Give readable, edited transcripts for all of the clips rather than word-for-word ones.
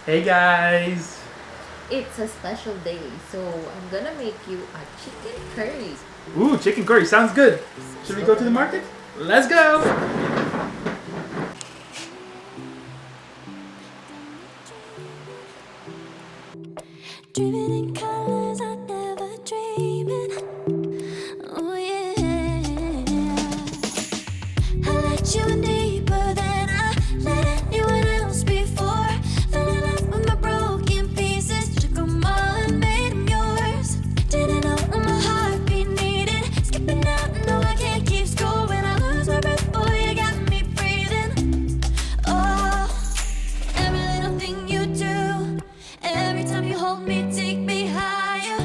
Hey guys! It's a special day, so I'm gonna make you a chicken curry. Ooh, chicken curry sounds good. Should we go to the market? Let's go! Driven in colors I never dreamed. Oh yeah, I let you in deeper than I let anyone else before. Fell in love with my broken pieces, took 'em all and made 'em yours. Didn't know what my heartbeat needed. Skipping out, no I can't keep score. When I lose my breath, boy, you got me breathing. Oh, every little thing you do, every time you hold me, take me higher,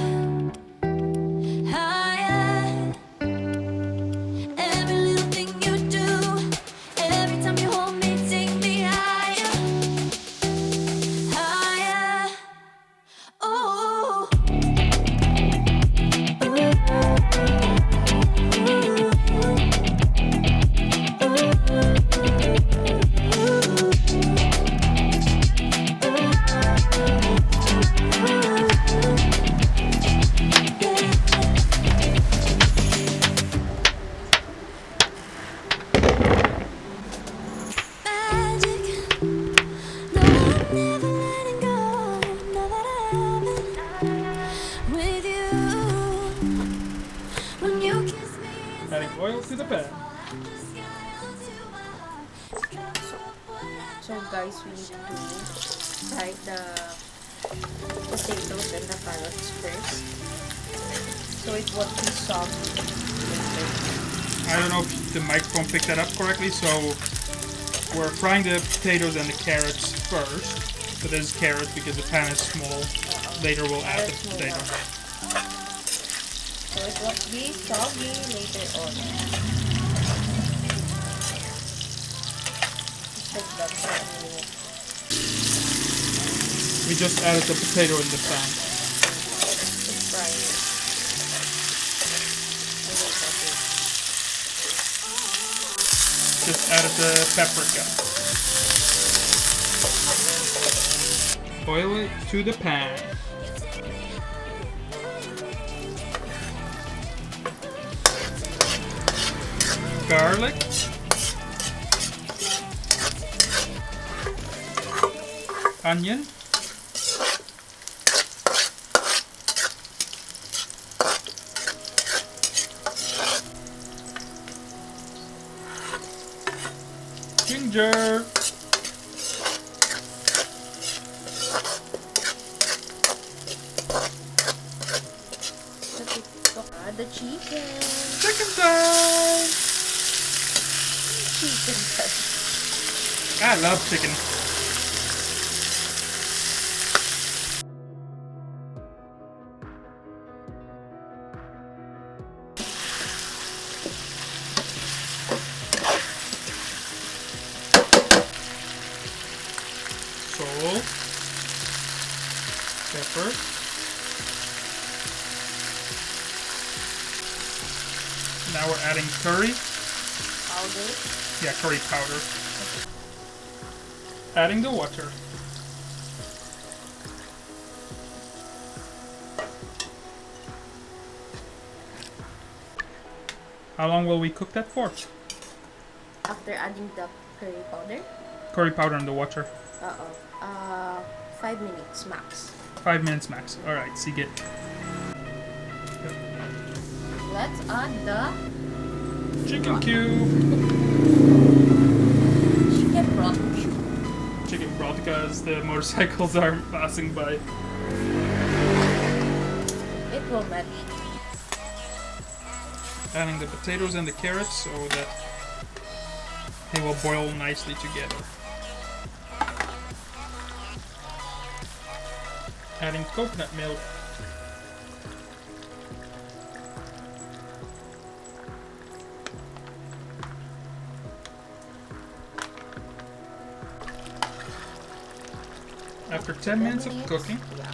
higher. Every little thing you do, every time you hold me, take me higher, higher. Oh. Magic. No, I'm never letting go. Now that I have it with you. When you kiss me, it's Adding like oil to the pan. the sky onto my heart. Cover up what I So guys, we need to fry the potatoes and the carrots first, so it won't be soft later. I don't know if the microphone picked that up correctly, so we're frying the potatoes and the carrots first. So this is carrots because the pan is small. Later we'll add the Carrots muna. potato. So it won't be soggy later on. Just like that for a minute. We just added the potato in the pan. Just fry it. And then saute. Just added the paprika. Oil it to the pan. Garlic. Onion. Ginger. The chicken. Chicken time. Chicken curry. I love chicken. Salt. Pepper. Now we're adding curry. Powder. Yeah, curry powder. Adding the water. How long will we cook that for? After adding the curry powder. Curry powder and the water. 5 minutes max. 5 minutes max. Alright, sige. Let's add the Chicken cube. chicken broth. Chicken broth because the motorcycles are passing by. It will match. Adding the potatoes and the carrots so that they will boil nicely together. Adding coconut milk. After 10 minutes of cooking. Yeah.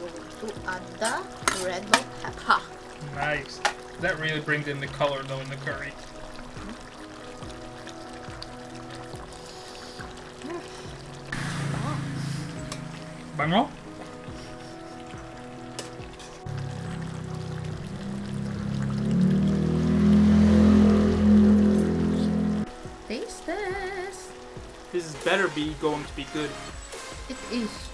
We're going to add the red bell pepper. Nice. That really brings in the color though in the curry. Bango? Taste this. This is better be going to be good. It is.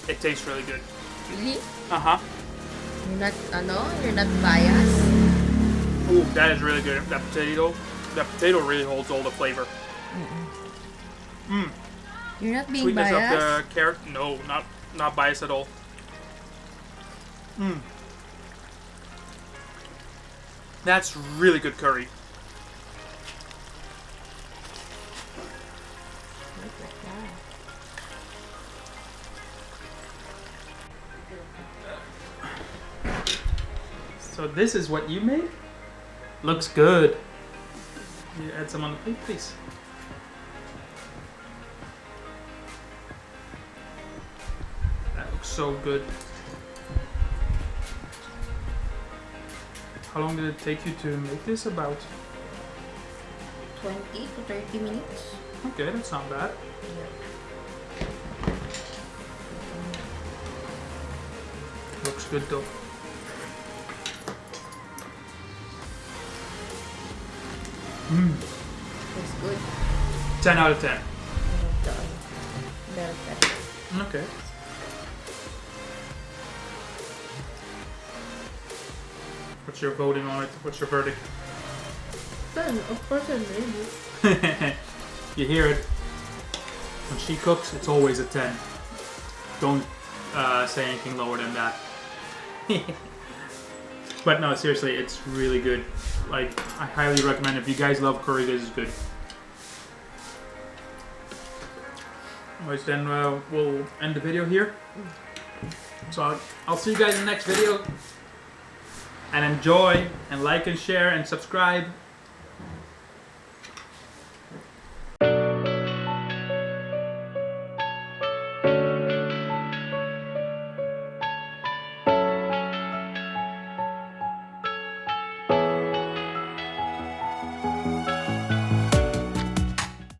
It tastes really good. Really? Uh-huh. You're not biased? Ooh, that is really good. That potato really holds all the flavor. Mmm. You're not being Sweetness biased? of the carrot. No, not biased at all. Mmm. That's really good curry. So this is what you made? Looks good. You add some on the plate, please. That looks so good. How long did it take you to make this? About 20 to 30 minutes. okay, that's not bad. Looks good though. Mmm. It's good. 10 out of 10. Bell pepper. Okay. What's your voting on it? What's your verdict? 10, of course I made it. You hear it. When she cooks, it's always a 10. Don't say anything lower than that. But no, seriously, it's really good. Like, I highly recommend it. If you guys love curry, this is good. Anyways, then we'll end the video here. So I'll see you guys in the next video. And enjoy, and like and share and subscribe.